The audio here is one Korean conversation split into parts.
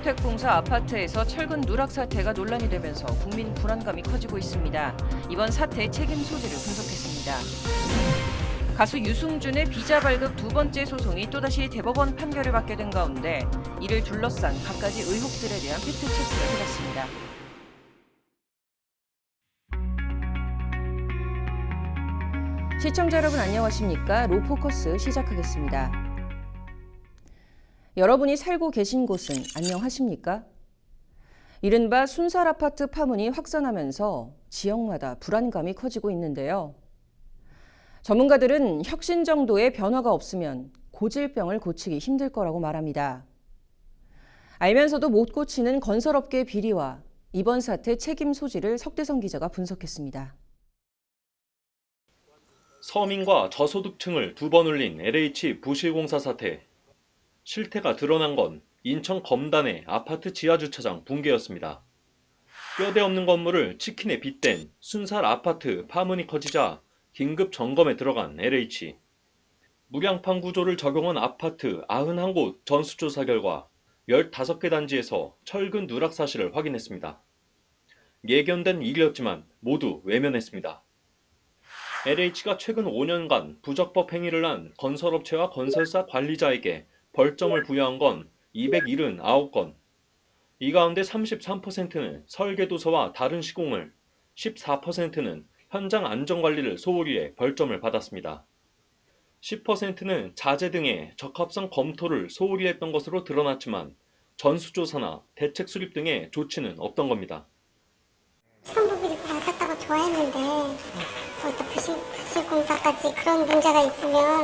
서울주택공사 아파트에서 철근 누락 사태가 논란이 되면서 국민 불안감이 커지고 있습니다. 이번 사태의 책임 소지를 분석했습니다. 가수 유승준의 비자 발급 두 번째 소송이 또다시 대법원 판결을 받게 된 가운데 이를 둘러싼 갖가지 의혹들에 대한 팩트체크를 해봤습니다. 시청자 여러분 안녕하십니까? 로포커스 시작하겠습니다. 여러분이 살고 계신 곳은 안녕하십니까? 이른바 순살 아파트 파문이 확산하면서 지역마다 불안감이 커지고 있는데요. 전문가들은 혁신 정도의 변화가 없으면 고질병을 고치기 힘들 거라고 말합니다. 알면서도 못 고치는 건설업계의 비리와 이번 사태 책임 소지를 석대성 기자가 분석했습니다. 서민과 저소득층을 두 번 울린 LH 부실공사 사태. 실태가 드러난 건 인천 검단의 아파트 지하주차장 붕괴였습니다. 뼈대 없는 건물을 치킨에 빗댄 순살 아파트 파문이 커지자 긴급 점검에 들어간 LH. 무량판 구조를 적용한 아파트 91곳 전수조사 결과 15개 단지에서 철근 누락 사실을 확인했습니다. 예견된 일이었지만 모두 외면했습니다. LH가 최근 5년간 부적법 행위를 한 건설업체와 건설사 관리자에게 벌점을 부여한 건 279건. 이 가운데 33%는 설계도서와 다른 시공을, 14%는 현장 안전관리를 소홀히 해 벌점을 받았습니다. 10%는 자재 등의 적합성 검토를 소홀히 했던 것으로 드러났지만 전수조사나 대책 수립 등의 조치는 없던 겁니다. 시간부분이 받았다고 좋아했는데 또 부실공사까지 그런 문제가 있으면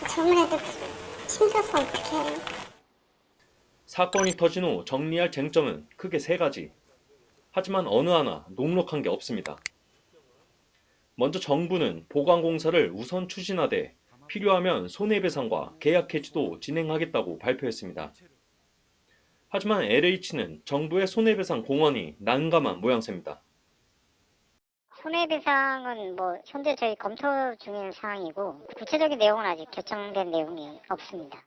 젊은 애들 힘들어서 어떡해. 사건이 터진 후 정리할 쟁점은 크게 세 가지. 하지만 어느 하나 녹록한 게 없습니다. 먼저 정부는 보강공사를 우선 추진하되 필요하면 손해배상과 계약 해지도 진행하겠다고 발표했습니다. 하지만 LH는 정부의 손해배상 공언이 난감한 모양새입니다. 손해배상은 현재 저희 검토 중인 사항이고 구체적인 내용은 아직 결정된 내용이 없습니다.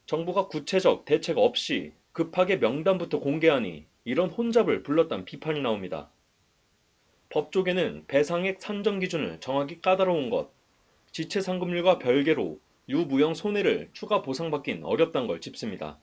정부가 구체적 대책 없이 급하게 명단부터 공개하니 이런 혼잡을 불렀다는 비판이 나옵니다. 법조계는 배상액 산정 기준을 정하기 까다로운 것, 지체상금률과 별개로 유무형 손해를 추가 보상받긴 어렵다는 걸 짚습니다.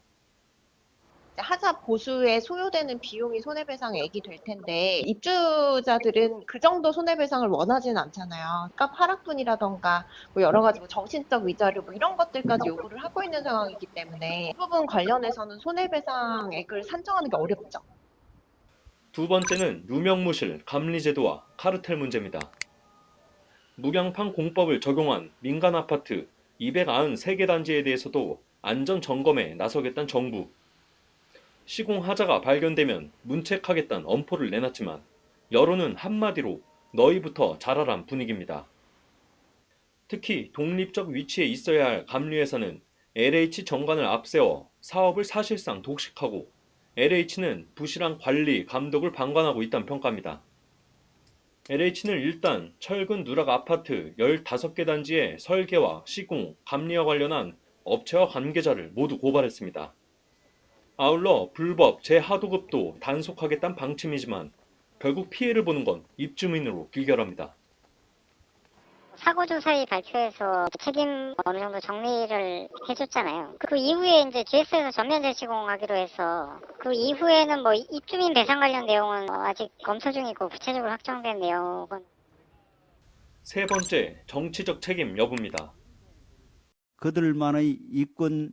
하자 보수에 소요되는 비용이 손해배상액이 될 텐데 입주자들은 그 정도 손해배상을 원하지는 않잖아요. 값 하락분이라던가 여러 가지 정신적 위자료 이런 것들까지 요구를 하고 있는 상황이기 때문에 이 부분 관련해서는 손해배상액을 산정하는 게 어렵죠. 두 번째는 유명무실 감리제도와 카르텔 문제입니다. 무량판 공법을 적용한 민간 아파트 293개 단지에 대해서도 안전점검에 나서겠다는 정부. 시공하자가 발견되면 문책하겠다는 엄포를 내놨지만 여론은 한마디로 너희부터 잘하란 분위기입니다. 특히 독립적 위치에 있어야 할 감리회사는 LH 정관을 앞세워 사업을 사실상 독식하고 LH는 부실한 관리, 감독을 방관하고 있다는 평가입니다. LH는 일단 철근 누락 아파트 15개 단지의 설계와 시공, 감리와 관련한 업체와 관계자를 모두 고발했습니다. 아울러 불법 재하도급도 단속하겠다는 방침이지만 결국 피해를 보는 건 입주민으로 길결합니다. 사고조사위 발표해서 책임 어느 정도 정리를 해줬잖아요. 그 이후에 이제 GS에서 전면 재시공하기로 해서 그 이후에는 입주민 배상 관련 내용은 아직 검토 중이고 구체적으로 확정된 내용은. 세 번째, 정치적 책임 여부입니다. 그들만의 이권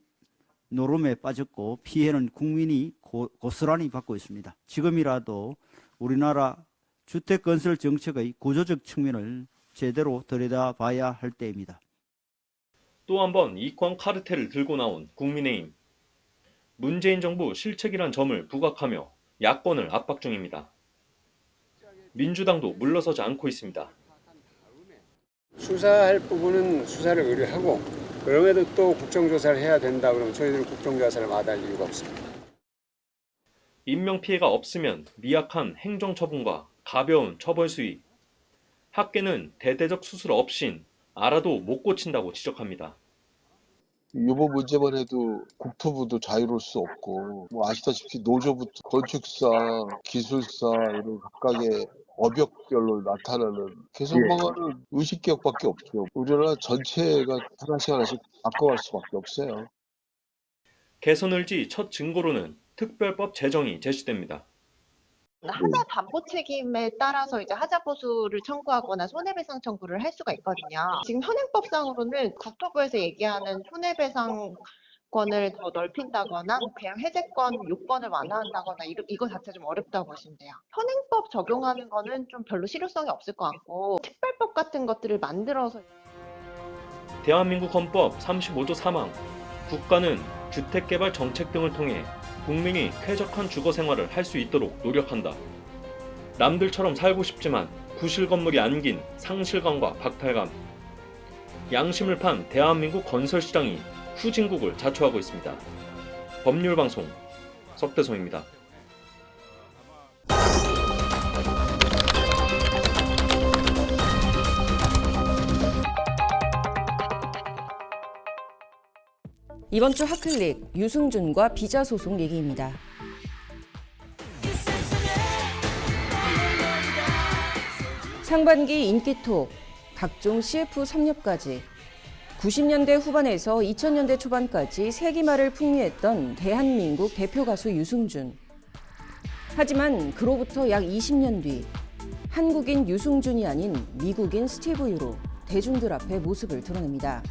노름에 빠졌고 피해는 국민이 고스란히 받고 있습니다. 지금이라도 우리나라 주택건설 정책의 구조적 측면을 제대로 들여다봐야 할 때입니다. 또 한 번 이권 카르텔을 들고 나온 국민의힘. 문재인 정부 실책이란 점을 부각하며 야권을 압박 중입니다. 민주당도 물러서지 않고 있습니다. 수사할 부분은 수사를 의뢰하고 그럼에도 또 국정조사를 해야 된다 그러면 저희들은 국정조사를 마다할 이유가 없습니다. 인명피해가 없으면 미약한 행정처분과 가벼운 처벌 수위. 학계는 대대적 수술 없인 알아도 못 고친다고 지적합니다. 이번 문제만 해도 국토부도 자유로울 수 없고 뭐 아시다시피 노조부터 건축사, 기술사 이런 각각의 업역별로 나타나는 개성방안은 의식개혁밖에 없죠. 우리나라 전체가 하나씩 하나씩 바꿔갈 수밖에 없어요. 개선 의지 첫 증거로는 특별법 제정이 제시됩니다. 하자 담보 책임에 따라서 이제 하자 보수를 청구하거나 손해배상 청구를 할 수가 있거든요. 지금 현행법상으로는 국토부에서 얘기하는 손해배상권을 더 넓힌다거나 계약 해제권 요건을 완화한다거나 이거 자체 좀 어렵다고 보시면 돼요. 현행법 적용하는 거는 좀 별로 실효성이 없을 것 같고 특별법 같은 것들을 만들어서 대한민국 헌법 35조 3항 국가는 주택개발 정책 등을 통해 국민이 쾌적한 주거 생활을 할 수 있도록 노력한다. 남들처럼 살고 싶지만 구실 건물이 안긴 상실감과 박탈감. 양심을 판 대한민국 건설 시장이 후진국을 자초하고 있습니다. 법률방송 석대성입니다. 이번 주 핫클릭 유승준과 비자 소송 얘기입니다. 상반기 인기톡, 각종 CF 섭렵까지 90년대 후반에서 2000년대 초반까지 세기말을 풍미했던 대한민국 대표 가수 유승준. 하지만 그로부터 약 20년 뒤 한국인 유승준이 아닌 미국인 스티브 유로 대중들 앞에 모습을 드러냅니다.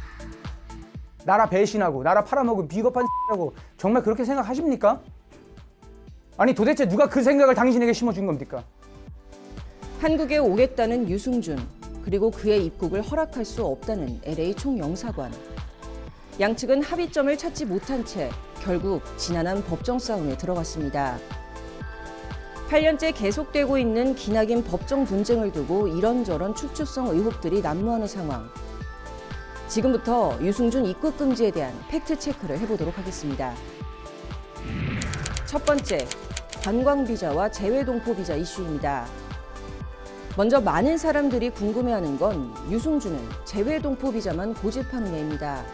나라 배신하고 나라 팔아먹은 비겁한 X라고 정말 그렇게 생각하십니까? 아니 도대체 누가 그 생각을 당신에게 심어준 겁니까? 한국에 오겠다는 유승준, 그리고 그의 입국을 허락할 수 없다는 LA 총영사관. 양측은 합의점을 찾지 못한 채 결국 지난한 법정 싸움에 들어갔습니다. 8년째 계속되고 있는 기나긴 법정 분쟁을 두고 이런저런 축출성 의혹들이 난무하는 상황. 지금부터 유승준 입국 금지에 대한 팩트 체크를 해보도록 하겠습니다. 첫 번째, 관광 비자와 재외 동포 비자 이슈입니다. 먼저 많은 사람들이 궁금해하는 건 유승준은 재외 동포 비자만 고집하느냐입니다.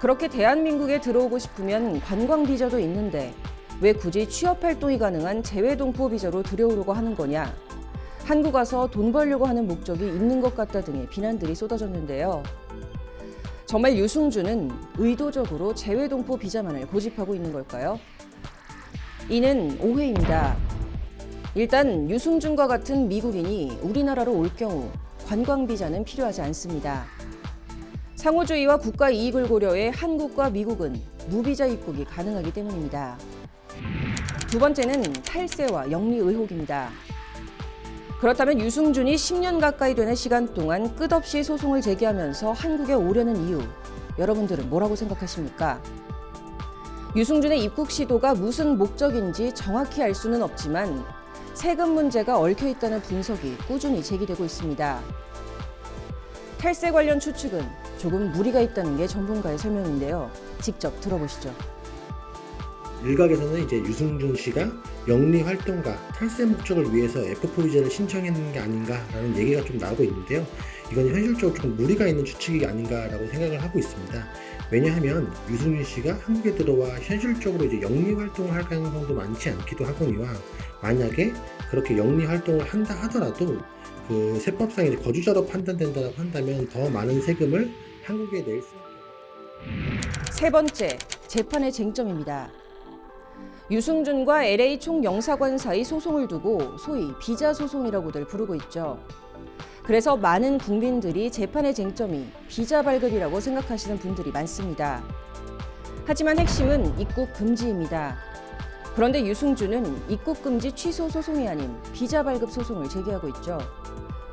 그렇게 대한민국에 들어오고 싶으면 관광 비자도 있는데 왜 굳이 취업 활동이 가능한 재외 동포 비자로 들여오려고 하는 거냐? 한국 와서 돈 벌려고 하는 목적이 있는 것 같다 등의 비난들이 쏟아졌는데요. 정말 유승준은 의도적으로 재외 동포 비자만을 고집하고 있는 걸까요? 이는 오해입니다. 일단 유승준과 같은 미국인이 우리나라로 올 경우 관광 비자는 필요하지 않습니다. 상호주의와 국가 이익을 고려해 한국과 미국은 무비자 입국이 가능하기 때문입니다. 두 번째는 탈세와 영리 의혹입니다. 그렇다면 유승준이 10년 가까이 되는 시간 동안 끝없이 소송을 제기하면서 한국에 오려는 이유, 여러분들은 뭐라고 생각하십니까? 유승준의 입국 시도가 무슨 목적인지 정확히 알 수는 없지만 세금 문제가 얽혀 있다는 분석이 꾸준히 제기되고 있습니다. 탈세 관련 추측은 조금 무리가 있다는 게 전문가의 설명인데요. 직접 들어보시죠. 일각에서는 이제 유승준 씨가 영리 활동가 탈세 목적을 위해서 F4 비자를 신청했는 게 아닌가라는 얘기가 좀 나오고 있는데요. 이건 현실적으로 좀 무리가 있는 추측이 아닌가라고 생각을 하고 있습니다. 왜냐하면 유승준 씨가 한국에 들어와 현실적으로 이제 영리 활동을 할 가능성도 많지 않기도 하거니와 만약에 그렇게 영리 활동을 한다 하더라도 그 세법상 이제 거주자로 판단된다고 한다면 더 많은 세금을 한국에 낼 수밖에 없습니다. 세 번째, 재판의 쟁점입니다. 유승준과 LA 총영사관 사이 소송을 두고 소위 비자 소송이라고들 부르고 있죠. 그래서 많은 국민들이 재판의 쟁점이 비자 발급이라고 생각하시는 분들이 많습니다. 하지만 핵심은 입국 금지입니다. 그런데 유승준은 입국 금지 취소 소송이 아닌 비자 발급 소송을 제기하고 있죠.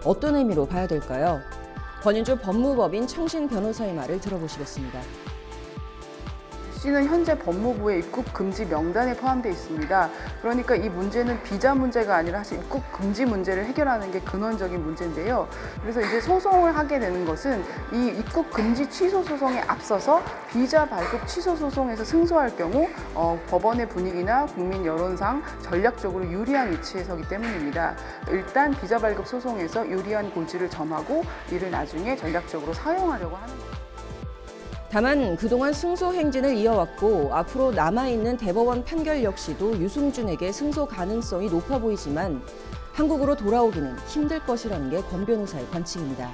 어떤 의미로 봐야 될까요? 권인주 법무법인 청신 변호사의 말을 들어보시겠습니다. 씨는 현재 법무부의 입국 금지 명단에 포함되어 있습니다. 그러니까 이 문제는 비자 문제가 아니라 사실 입국 금지 문제를 해결하는 게 근원적인 문제인데요. 그래서 이제 소송을 하게 되는 것은 이 입국 금지 취소 소송에 앞서서 비자 발급 취소 소송에서 승소할 경우 법원의 분위기나 국민 여론상 전략적으로 유리한 위치에 서기 때문입니다. 일단 비자 발급 소송에서 유리한 고지를 점하고 이를 나중에 전략적으로 사용하려고 하는 겁니다. 다만 그동안 승소 행진을 이어왔고 앞으로 남아있는 대법원 판결 역시도 유승준에게 승소 가능성이 높아 보이지만 한국으로 돌아오기는 힘들 것이라는 게 권 변호사의 관측입니다.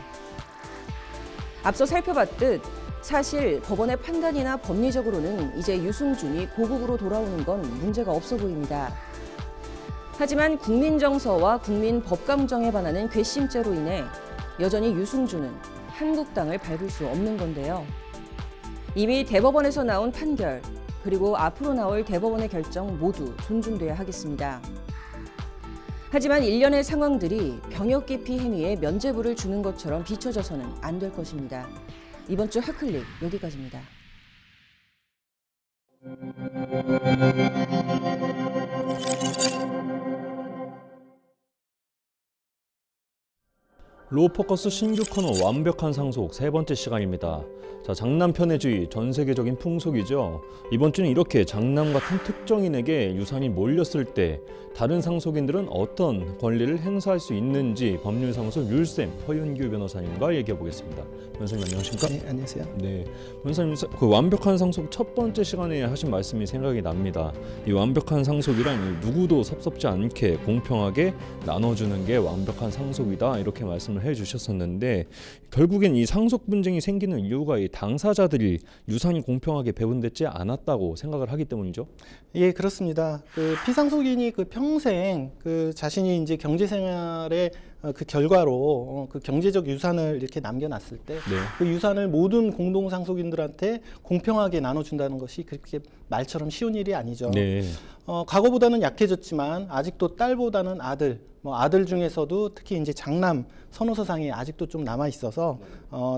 앞서 살펴봤듯 사실 법원의 판단이나 법리적으로는 이제 유승준이 고국으로 돌아오는 건 문제가 없어 보입니다. 하지만 국민 정서와 국민 법감정에 반하는 괘씸죄로 인해 여전히 유승준은 한국 땅을 밟을 수 없는 건데요. 이미 대법원에서 나온 판결, 그리고 앞으로 나올 대법원의 결정 모두 존중돼야 하겠습니다. 하지만 일련의 상황들이 병역 기피 행위에 면죄부를 주는 것처럼 비춰져서는 안 될 것입니다. 이번 주 핫클릭 여기까지입니다. 로포커스 신규 코너 완벽한 상속 세 번째 시간입니다. 자, 장남편의 주의, 전 세계적인 풍속이죠. 이번 주는 이렇게 장남 같은 특정인에게 유산이 몰렸을 때 다른 상속인들은 어떤 권리를 행사할 수 있는지 법률사무소 율쌤 허윤규 변호사님과 얘기해 보겠습니다. 변호사님 안녕하십니까? 네, 안녕하세요. 네, 변호사님 그 완벽한 상속 첫 번째 시간에 하신 말씀이 생각이 납니다. 이 완벽한 상속이란 누구도 섭섭지 않게 공평하게 나눠주는 게 완벽한 상속이다 이렇게 말씀을 해주셨었는데 결국엔 이 상속 분쟁이 생기는 이유가 이 당사자들이 유산이 공평하게 배분되지 않았다고 생각을 하기 때문이죠. 예, 그렇습니다. 그 피상속인이 그 평생 그 자신이 이제 경제생활의 그 결과로 그 경제적 유산을 이렇게 남겨놨을 때 그 유산을 모든 공동상속인들한테 공평하게 나눠준다는 것이 그렇게 말처럼 쉬운 일이 아니죠. 네. 과거보다는 약해졌지만 아직도 딸보다는 아들, 아들 중에서도 특히 이제 장남 선호서상이 아직도 좀 남아 있어서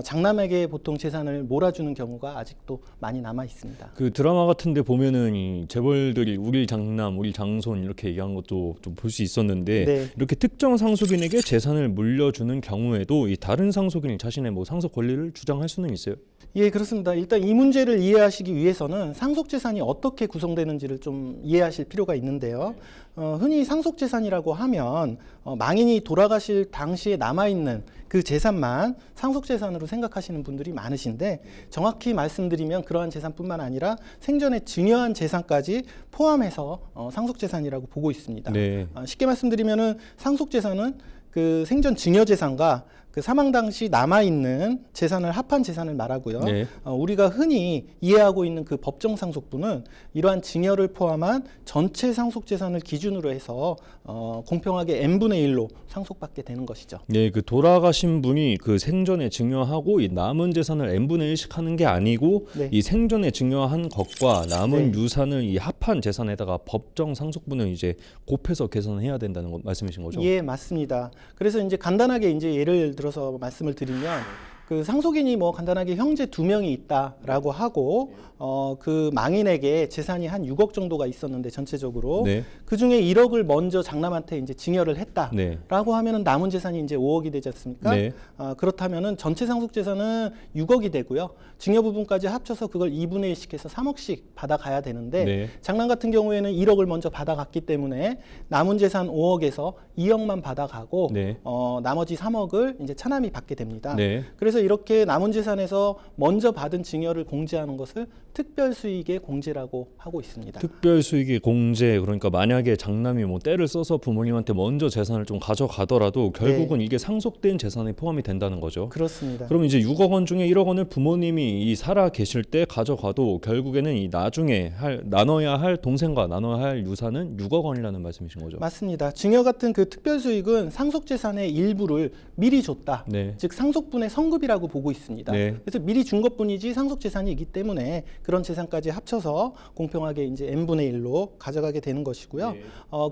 장남에게 보통 재산을 몰아주는 경우가 아직도 많이 남아 있습니다. 그 드라마 같은데 보면은 이 재벌들이 우리 장남, 우리 장손 이렇게 얘기한 것도 좀 볼 수 있었는데 네. 이렇게 특정 상속인에게 재산을 물려주는 경우에도 이 다른 상속인이 자신의 뭐 상속 권리를 주장할 수는 있어요? 예, 그렇습니다. 일단 이 문제를 이해하시기 위해서는 상속재산이 어떻게 구성되는지를 좀 이해하실 필요가 있는데요. 흔히 상속재산이라고 하면 망인이 돌아가실 당시에 남아있는 그 재산만 상속재산으로 생각하시는 분들이 많으신데 정확히 말씀드리면 그러한 재산뿐만 아니라 생전에 증여한 재산까지 포함해서 상속재산이라고 보고 있습니다. 네. 쉽게 말씀드리면은 상속재산은 그 생전 증여재산과 그 사망 당시 남아있는 재산을 합한 재산을 말하고요. 네. 우리가 흔히 이해하고 있는 그 법정 상속분은 이러한 증여를 포함한 전체 상속재산을 기준으로 해서 공평하게 n분의 1로 상속받게 되는 것이죠. 네, 그 돌아가신 분이 그 생전에 증여하고 이 남은 재산을 n분의 1씩 하는 게 아니고 네. 이 생전에 증여한 것과 남은 네. 유산을 이 합한 재산에다가 법정 상속분을 이제 곱해서 계산해야 된다는 거 말씀이신 거죠? 예, 맞습니다. 그래서 이제 간단하게 이제 예를 들어서 말씀을 드리면 그 상속인이 뭐 간단하게 형제 2명이 있다라고 하고 그 망인에게 재산이 한 6억 정도가 있었는데 전체적으로 네. 그 중에 1억을 먼저 장남한테 이제 증여를 했다라고 네. 하면은 남은 재산이 이제 5억이 되지 않습니까? 네. 그렇다면은 전체 상속 재산은 6억이 되고요. 증여 부분까지 합쳐서 그걸 2분의 1씩 해서 3억씩 받아가야 되는데 네. 장남 같은 경우에는 1억을 먼저 받아갔기 때문에 남은 재산 5억에서 2억만 받아가고 네. 나머지 3억을 이제 차남이 받게 됩니다. 네. 그래서 이렇게 남은 재산에서 먼저 받은 증여를 공제하는 것을 특별수익의 공제라고 하고 있습니다. 특별수익의 공제, 그러니까 만약에 장남이 뭐 때를 써서 부모님한테 먼저 재산을 좀 가져가더라도 결국은 이게 상속된 재산에 포함이 된다는 거죠. 그렇습니다. 그럼 이제 6억 원 중에 1억 원을 부모님이 이 살아 계실 때 가져가도 결국에는 이 나중에 나눠야 할 동생과 나눠야 할 유산은 6억 원이라는 말씀이신 거죠? 맞습니다. 증여 같은 그 특별수익은 상속재산의 일부를 미리 줬다. 네. 즉 상속분의 성급이라고 보고 있습니다. 네. 그래서 미리 준 것뿐이지 상속재산이기 때문에 그런 재산까지 합쳐서 공평하게 이제 n분의 1로 가져가게 되는 것이고요. 네.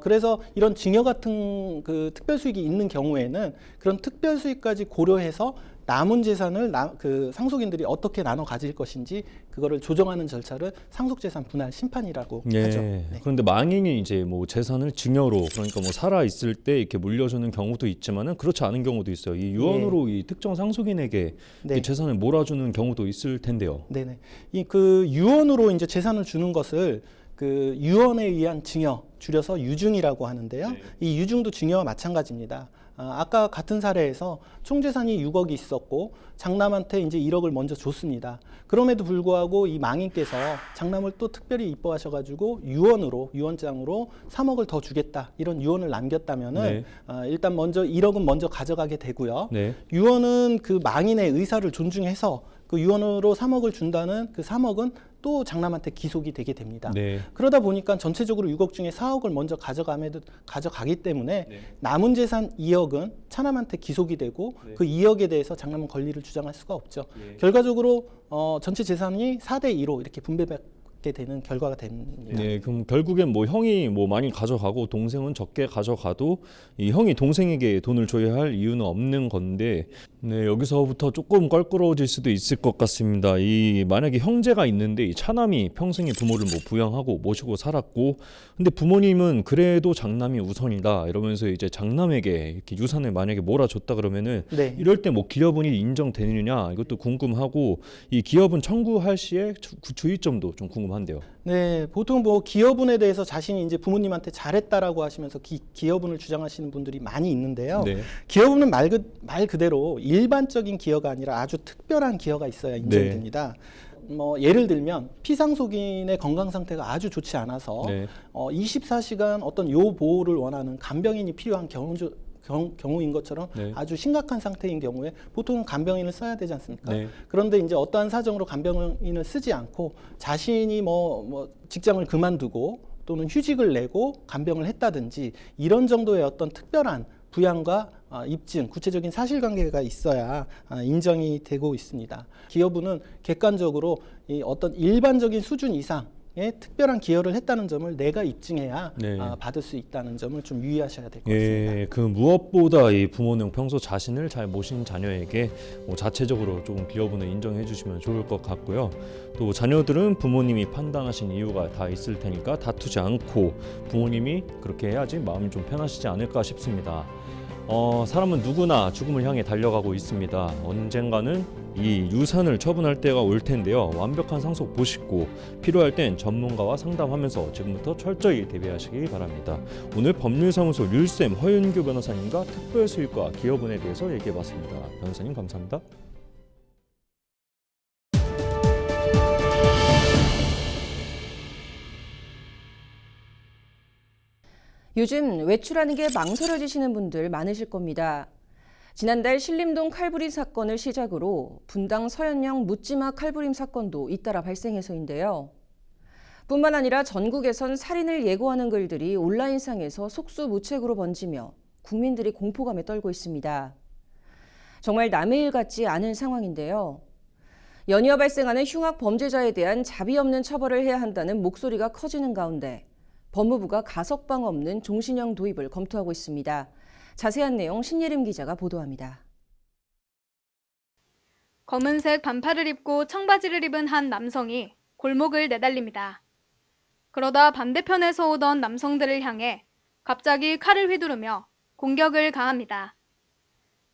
그래서 이런 증여 같은 그 특별수익이 있는 경우에는 그런 특별수익까지 고려해서 남은 재산을 그 상속인들이 어떻게 나눠 가질 것인지 그거를 조정하는 절차를 상속재산 분할 심판이라고 하죠. 네. 그런데 망인이 이제 뭐 재산을 증여로, 그러니까 뭐 살아 있을 때 이렇게 물려주는 경우도 있지만은 그렇지 않은 경우도 있어요. 이 유언으로 이 특정 상속인에게 네. 이 재산을 몰아주는 경우도 있을 텐데요. 네네. 이 그 유언으로 이제 재산을 주는 것을 그 유언에 의한 증여, 줄여서 유증이라고 하는데요. 이 유증도 증여와 마찬가지입니다. 아까 같은 사례에서 총 재산이 6억이 있었고 장남한테 이제 1억을 먼저 줬습니다. 그럼에도 불구하고 이 망인께서 장남을 또 특별히 이뻐하셔가지고 유언장으로 3억을 더 주겠다 이런 유언을 남겼다면은 네. 일단 먼저 1억은 먼저 가져가게 되고요. 네. 유언은 그 망인의 의사를 존중해서 그 유언으로 3억을 준다는 그 3억은 또 장남한테 기속이 되게 됩니다. 네. 그러다 보니까 전체적으로 6억 중에 4억을 먼저 가져가기 때문에 남은 재산 2억은 차남한테 기속이 되고 그 2억에 대해서 장남은 권리를 주장할 수가 없죠. 결과적으로 전체 재산이 4대 2로 이렇게 분배받게 되는 결과가 됩니다. 네, 그럼 결국엔 뭐 형이 뭐 많이 가져가고 동생은 적게 가져가도 이 형이 동생에게 돈을 줘야 할 이유는 없는 건데, 네, 여기서부터 조금 껄끄러워질 수도 있을 것 같습니다. 이 만약에 형제가 있는데 이 차남이 평생에 부모를 뭐 부양하고 모시고 살았고, 근데 부모님은 그래도 장남이 우선이다 이러면서 이제 장남에게 이렇게 유산을 만약에 몰아줬다 그러면은 네. 이럴 때 뭐 기여분이 인정되느냐 이것도 궁금하고, 이 기여분 청구할 시에 주의점도 좀 궁금한데요. 네, 보통 뭐 기여분에 대해서 자신이 이제 부모님한테 잘했다라고 하시면서 기여분을 주장하시는 분들이 많이 있는데요. 네. 기여분은 말 그대로 일반적인 기여가 아니라 아주 특별한 기여가 있어야 인정됩니다. 뭐 예를 들면 피상속인의 건강 상태가 아주 좋지 않아서 24시간 어떤 요 보호를 원하는 간병인이 필요한 경우인 것처럼 아주 심각한 상태인 경우에 보통은 간병인을 써야 되지 않습니까? 그런데 이제 어떠한 사정으로 간병인을 쓰지 않고 자신이 뭐 직장을 그만두고 또는 휴직을 내고 간병을 했다든지 이런 정도의 어떤 특별한 부양과 입증, 구체적인 사실관계가 있어야 인정이 되고 있습니다. 기여분은 객관적으로 이 어떤 일반적인 수준 이상의 특별한 기여를 했다는 점을 내가 입증해야 받을 수 있다는 점을 좀 유의하셔야 될 것 같습니다. 예, 그 무엇보다 이 부모는 평소 자신을 잘 모신 자녀에게 뭐 자체적으로 조금 기여분을 인정해 주시면 좋을 것 같고요. 또 자녀들은 부모님이 판단하신 이유가 다 있을 테니까 다투지 않고 부모님이 그렇게 해야지 마음이 좀 편하시지 않을까 싶습니다. 사람은 누구나 죽음을 향해 달려가고 있습니다. 언젠가는 이 유산을 처분할 때가 올 텐데요. 완벽한 상속 보시고 필요할 땐 전문가와 상담하면서 지금부터 철저히 대비하시기 바랍니다. 오늘 법률사무소 률쌤 허윤규 변호사님과 특별수익과 기여분에 대해서 얘기해봤습니다. 변호사님 감사합니다. 요즘 외출하는 게 망설여지시는 분들 많으실 겁니다. 지난달 신림동 칼부림 사건을 시작으로 분당 서현역 묻지마 칼부림 사건도 잇따라 발생해서인데요. 뿐만 아니라 전국에선 살인을 예고하는 글들이 온라인상에서 속수무책으로 번지며 국민들이 공포감에 떨고 있습니다. 정말 남의 일 같지 않은 상황인데요. 연이어 발생하는 흉악 범죄자에 대한 자비 없는 처벌을 해야 한다는 목소리가 커지는 가운데 법무부가 가석방 없는 종신형 도입을 검토하고 있습니다. 자세한 내용 신예림 기자가 보도합니다. 검은색 반팔을 입고 청바지를 입은 한 남성이 골목을 내달립니다. 그러다 반대편에서 오던 남성들을 향해 갑자기 칼을 휘두르며 공격을 가합니다.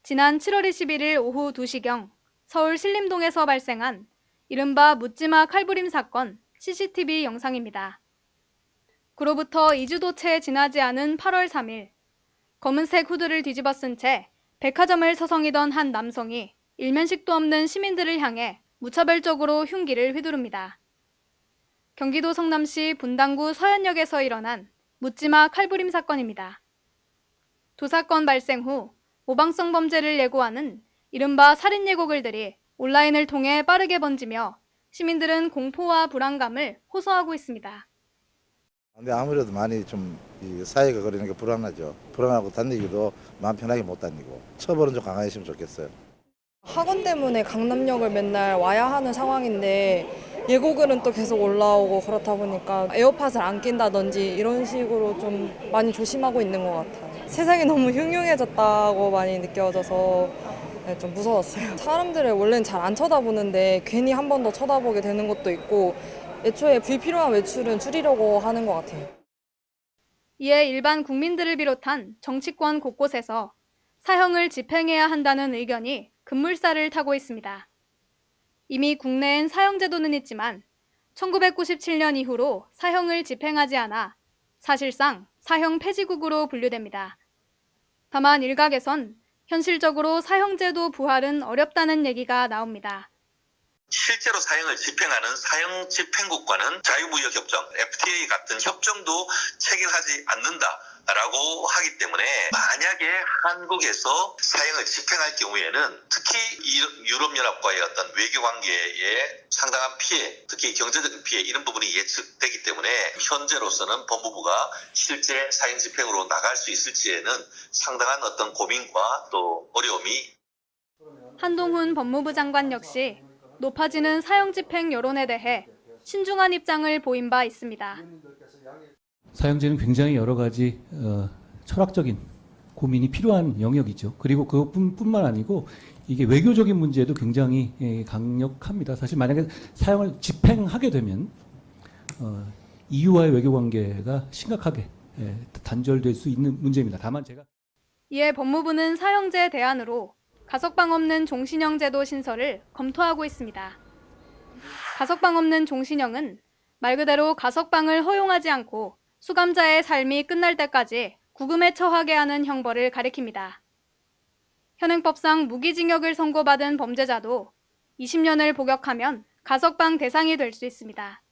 지난 7월 21일 오후 2시경 서울 신림동에서 발생한 이른바 묻지마 칼부림 사건 CCTV 영상입니다. 그로부터 2주도 채 지나지 않은 8월 3일, 검은색 후드를 뒤집어 쓴 채 백화점을 서성이던 한 남성이 일면식도 없는 시민들을 향해 무차별적으로 흉기를 휘두릅니다. 경기도 성남시 분당구 서현역에서 일어난 묻지마 칼부림 사건입니다. 두 사건 발생 후 모방성 범죄를 예고하는 이른바 살인 예고 글들이 온라인을 통해 빠르게 번지며 시민들은 공포와 불안감을 호소하고 있습니다. 근데 아무래도 많이 좀 사회가 그러니까 불안하죠. 불안하고 다니기도 마음 편하게 못 다니고 처벌은 좀 강화했으면 좋겠어요. 학원 때문에 강남역을 맨날 와야 하는 상황인데 예고글은 또 계속 올라오고 그렇다 보니까 에어팟을 안 낀다든지 이런 식으로 좀 많이 조심하고 있는 것 같아요. 세상이 너무 흉흉해졌다고 많이 느껴져서 좀 무서웠어요. 사람들을 원래는 잘 안 쳐다보는데 괜히 한 번 더 쳐다보게 되는 것도 있고 애초에 불필요한 외출은 줄이려고 하는 것 같아요. 이에 일반 국민들을 비롯한 정치권 곳곳에서 사형을 집행해야 한다는 의견이 급물살을 타고 있습니다. 이미 국내엔 사형제도는 있지만 1997년 이후로 사형을 집행하지 않아 사실상 사형 폐지국으로 분류됩니다. 다만 일각에선 현실적으로 사형제도 부활은 어렵다는 얘기가 나옵니다. 실제로 사형을 집행하는 사형 집행국과는 자유무역협정, FTA 같은 협정도 체결하지 않는다라고 하기 때문에 만약에 한국에서 사형을 집행할 경우에는 특히 유럽연합과의 어떤 외교관계에 상당한 피해, 특히 경제적인 피해 이런 부분이 예측되기 때문에 현재로서는 법무부가 실제 사형 집행으로 나갈 수 있을지에는 상당한 어떤 고민과 또 어려움이. 한동훈 법무부 장관 역시 높아지는 사형 집행 여론에 대해 신중한 입장을 보인 바 있습니다. 사형제는 굉장히 여러 가지 철학적인 고민이 필요한 영역이죠. 그리고 그것뿐만 아니고 이게 외교적인 문제도 굉장히 강력합니다. 사실 만약에 사형을 집행하게 되면 EU와의 외교 관계가 심각하게 단절될 수 있는 문제입니다. 다만 제가 이에 법무부는 사형제 대안으로 가석방 없는 종신형 제도 신설을 검토하고 있습니다. 가석방 없는 종신형은 말 그대로 가석방을 허용하지 않고 수감자의 삶이 끝날 때까지 구금에 처하게 하는 형벌을 가리킵니다. 현행법상 무기징역을 선고받은 범죄자도 20년을 복역하면 가석방 대상이 될 수 있습니다.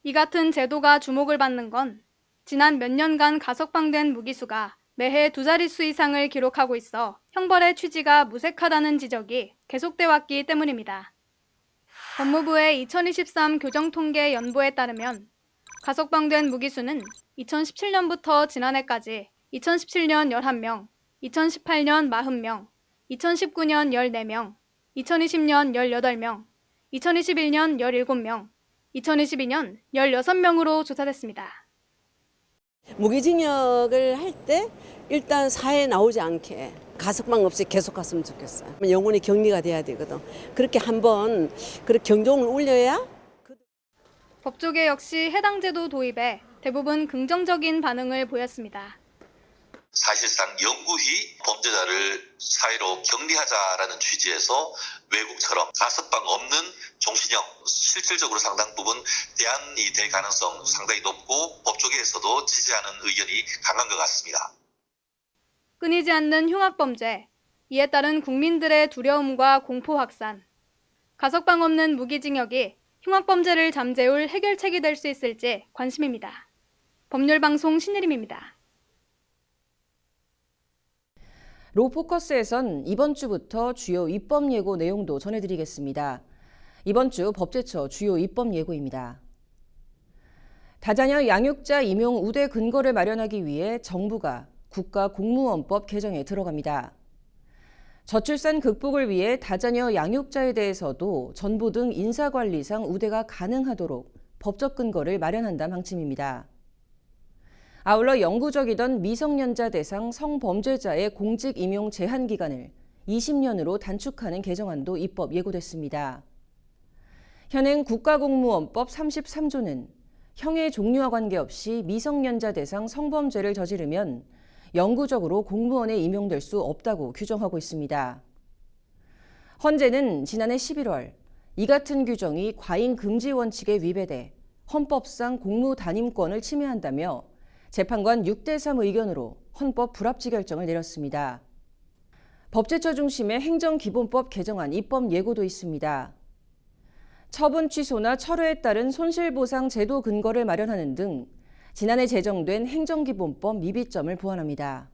이 같은 제도가 주목을 받는 건 지난 몇 년간 가석방된 무기수가 매해 2자릿수 이상을 기록하고 있어 형벌의 취지가 무색하다는 지적이 계속돼 왔기 때문입니다. 법무부의 2023 교정통계 연보에 따르면 가석방된 무기수는 2017년부터 지난해까지 2017년 11명, 2018년 40명, 2019년 14명, 2020년 18명, 2021년 17명, 2022년 16명으로 조사됐습니다. 무기징역을 할 때 일단 사회에 나오지 않게 가석방 없이 계속 갔으면 좋겠어요. 영혼이 격리가 돼야 되거든. 그렇게 한번 그렇게 경종을 울려야. 법조계 역시 해당 제도 도입에 대부분 긍정적인 반응을 보였습니다. 사실상 영구히 범죄자를 사회로 격리하자라는 취지에서 외국처럼 가석방 없는 종신형 실질적으로 상당 부분 대안이 될 가능성 상당히 높고 법조계에서도 지지하는 의견이 강한 것 같습니다. 끊이지 않는 흉악범죄, 이에 따른 국민들의 두려움과 공포 확산, 가석방 없는 무기징역이 흉악범죄를 잠재울 해결책이 될 수 있을지 관심입니다. 법률방송 신혜림입니다. 로포커스에선 이번 주부터 주요 입법 예고 내용도 전해드리겠습니다. 이번 주 법제처 주요 입법 예고입니다. 다자녀 양육자 임용 우대 근거를 마련하기 위해 정부가 국가공무원법 개정에 들어갑니다. 저출산 극복을 위해 다자녀 양육자에 대해서도 전부 등 인사관리상 우대가 가능하도록 법적 근거를 마련한다는 방침입니다. 아울러 영구적이던 미성년자 대상 성범죄자의 공직 임용 제한 기간을 20년으로 단축하는 개정안도 입법 예고됐습니다. 현행 국가공무원법 33조는 형의 종류와 관계없이 미성년자 대상 성범죄를 저지르면 영구적으로 공무원에 임용될 수 없다고 규정하고 있습니다. 헌재는 지난해 11월 이 같은 규정이 과잉 금지 원칙에 위배돼 헌법상 공무 단임권을 침해한다며 재판관 6대3 의견으로 헌법 불합치 결정을 내렸습니다. 법제처 중심의 행정기본법 개정안 입법 예고도 있습니다. 처분 취소나 철회에 따른 손실보상 제도 근거를 마련하는 등 지난해 제정된 행정기본법 미비점을 보완합니다.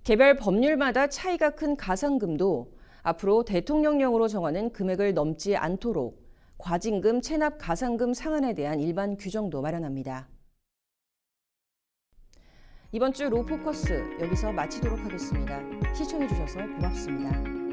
개별 법률마다 차이가 큰 가산금도 앞으로 대통령령으로 정하는 금액을 넘지 않도록 과징금 체납 가산금 상한에 대한 일반 규정도 마련합니다. 이번 주 로포커스 여기서 마치도록 하겠습니다. 시청해주셔서 고맙습니다.